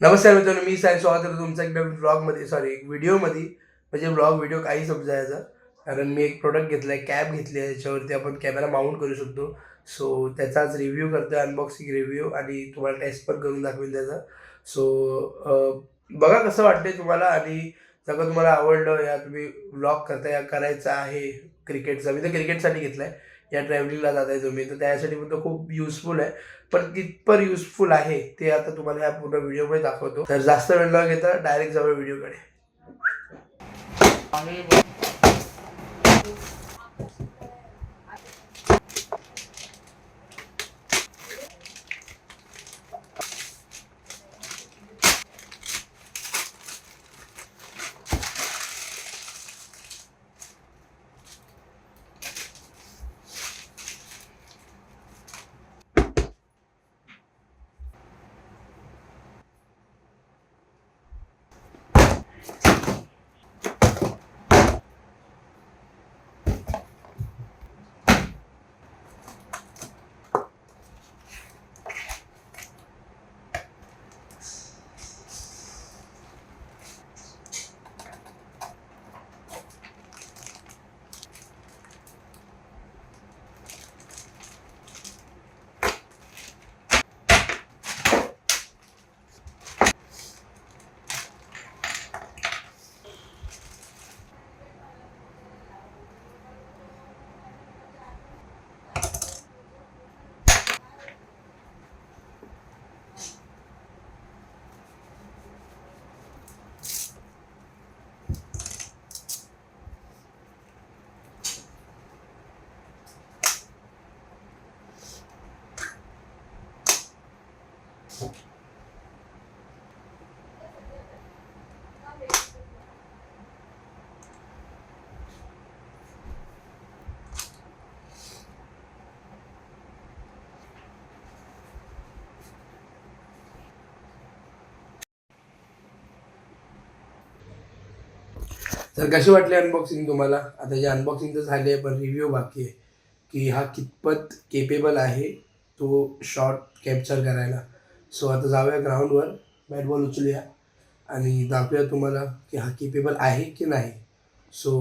नमस्कार मित्रांनो, मी साई स्वागत करतो तुमचा एकदा व्लॉगमध्ये, सॉरी एक व्हिडिओमध्ये. म्हणजे व्हिडिओ काही समजायचा, कारण मी एक प्रोडक्ट घेतला आहे, कॅप घेतली आहे, याच्यावरती आपण कॅमेरा माउंट करू शकतो. सो त्याचाच रिव्ह्यू करतो, अनबॉक्सिंग रिव्ह्यू, आणि तुम्हाला टेस्ट पण करून दाखवेल त्याचा. सो बघा कसं वाटतंय तुम्हाला, आणि जर का तुम्हाला आवडलं या तुम्ही व्लॉग करता या करायचा आहे क्रिकेटचा, मी तर क्रिकेटसाठी घेतला आहे. या ट्रॅव्हलिंगला जात आहे तुम्ही, तर त्यासाठी पण तो खूप युजफुल आहे. पण कितपर युजफुल आहे ते आता तुम्हाला या पूर्ण व्हिडिओमध्ये दाखवतो. तर जास्त वेळ न घेता डायरेक्ट जाऊया व्हिडिओकडे. तर कशी वाटली अनबॉक्सिंग तुम्हाला? आता जे अनबॉक्सिंग तर झाली आहे, पण रिव्ह्यू बाकी आहे की हा कितपत केपेबल आहे तो शॉट कॅप्चर करायला. सो आता जाऊया ग्राउंडवर, बॅट बॉल उचलूया आणि दाखवूया तुम्हाला की हा केपेबल आहे की नाही. So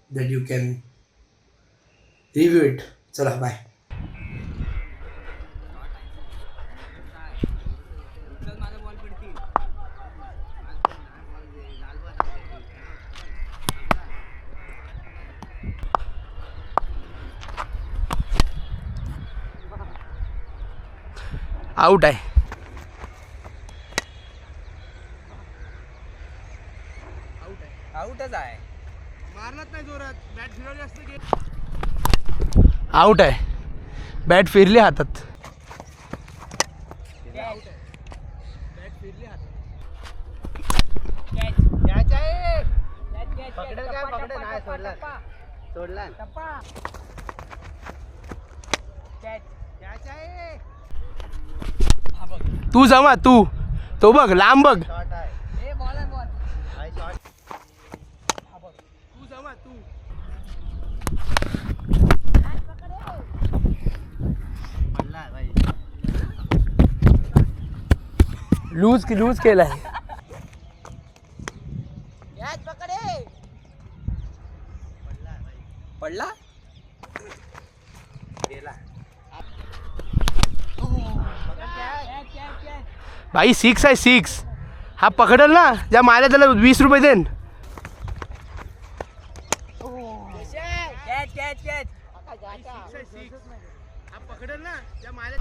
that you can review it. चला बाय. आउट आहे. आउटच आहे. मारलाच नाही जोरात, बॅट फिरवली असते की. आउट आहे. बॅट फिरली हातात. बॅट फिरली हातात. कॅच आहे. पकडेल काय? पकडेल नाही. सोडला सोडला कॅच आहे. तू जमा, तू तो बघ, लांब बघ. शॉट आहे. ए बॉल आहे, बॉल आहे. शॉट. हा बघ, तू जमा, तू पडला भाई. लूज केलाय. कॅच पकडे. पडला भाई. पडला गेला. भाई 6 आहे, 6. हा पकडल ना, ज्या मारला त्याला 20 रुपये देन. पकडेल ना त्या मारे.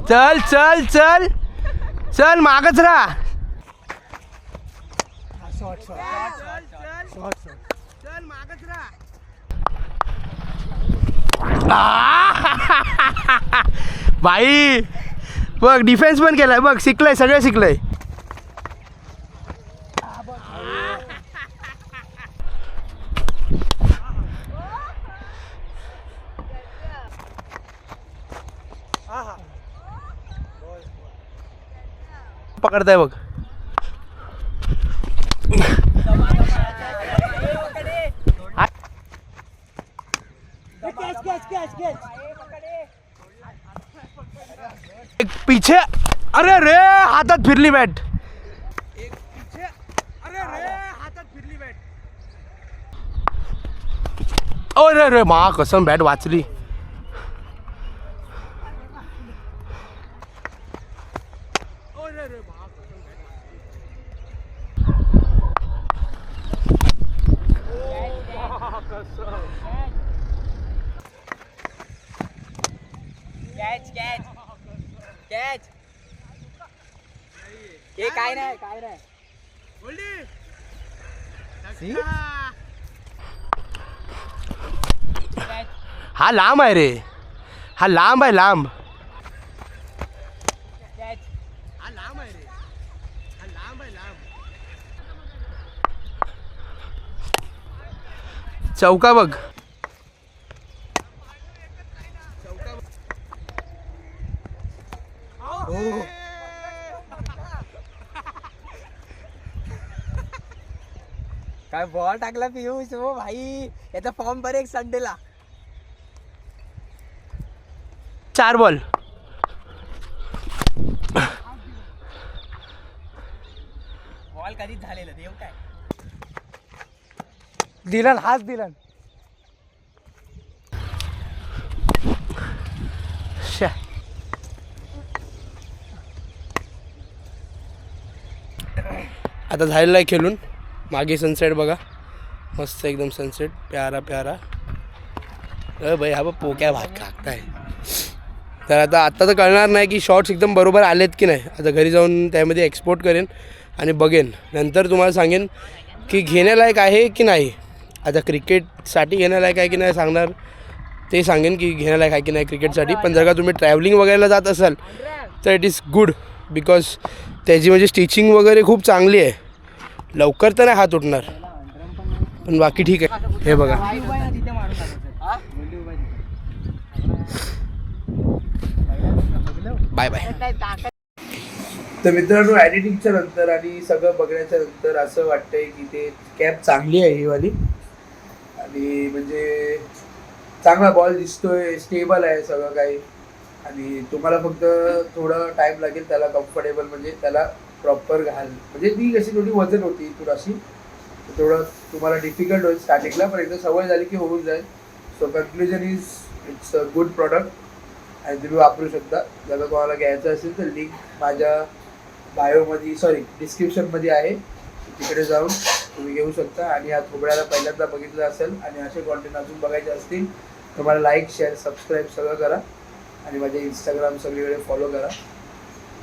चल चल चल चल, मागच राहा. चल मागच राहा. भाई बघ, डिफेन्स पण केलाय बघ, शिकलंय, सगळं शिकलंय. पकडताय बघ. पीछे अरे रे हातात फिरली बॅट. एक पीछे. अरे रे हातात फिरली बॅट. अरे रे मा कसम बॅट वाचली. Catch catch catch. हे काय नाही काय नाही. हा लांब आहे रे. हा लांब आहे लांब. कॅच. हा लांब आहे रे. हा लांब आहे लांब. चौका बघ. काय बॉल टाकला पियुष हो भाई. याचा फॉर्म बरे एक संडेला. 4 बॉल. बॉल कधीच झालेलं देव काय. दिलन हाच दिलन. आता झालेला आहे खेळून. मागे सनसेट बघा मस्त एकदम सनसेट प्यारा प्यारा. भाई हा बघ पोक्या भाग कागताय. तर आता तर कळणार नाही की शॉट्स एकदम बरोबर आलेत की नाही. आता घरी जाऊन त्यामध्ये एक्सपोर्ट करेन आणि बघेन. नंतर तुम्हाला सांगेन की घेण्यालायक आहे की नाही. आता क्रिकेटसाठी घेण्यालायक आहे की नाही सांगणार. ते सांगेन की घेण्यालायक आहे की नाही क्रिकेटसाठी. पण जर का तुम्ही ट्रॅव्हलिंग वगैरेला जात असाल तर इट इज गुड बिकॉज त्याची म्हणजे स्टिचिंग वगैरे खूप चांगली आहे. लवकर तर नाही हात उठणार पण बाकी ठीक आहे. हे बघा बाय बाय. तर मित्रांनो एडिटिंगच्या नंतर आणि सगळं बघण्याच्या नंतर असं वाटतंय की ते कॅब चांगली आहे ही वाली. आणि म्हणजे चांगला बॉल दिसतोय स्टेबल आहे सगळं काही. आणि तुम्हाला फक्त थोडं टाईम लागेल त्याला कम्फर्टेबल म्हणजे त्याला प्रॉपर घाल. म्हणजे ती कशी थोडी वजन होती इथून अशी. थोडं तुम्हाला डिफिकल्ट होईल स्टार्टिंगला पण एकदा सवय झाली की होऊन जाईल. So conclusion is it's a good product आणि तुम्ही वापरू शकता. जर तुम्हाला घ्यायचं असेल तर लिंक माझ्या बायोमध्ये डिस्क्रिप्शनमध्ये आहे. तिकडे जाऊन तुम्ही घेऊ शकता. आणि हा थोबड्याला पहिल्यांदा बघितलं असेल आणि असे कॉन्टेंट अजून बघायचे असतील तर मला लाईक शेअर सबस्क्राईब सगळं करा. आणि माझे इंस्टाग्राम सगळीकडे फॉलो करा.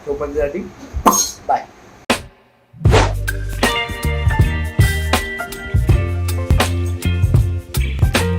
तोपर्यंतसाठी बाय.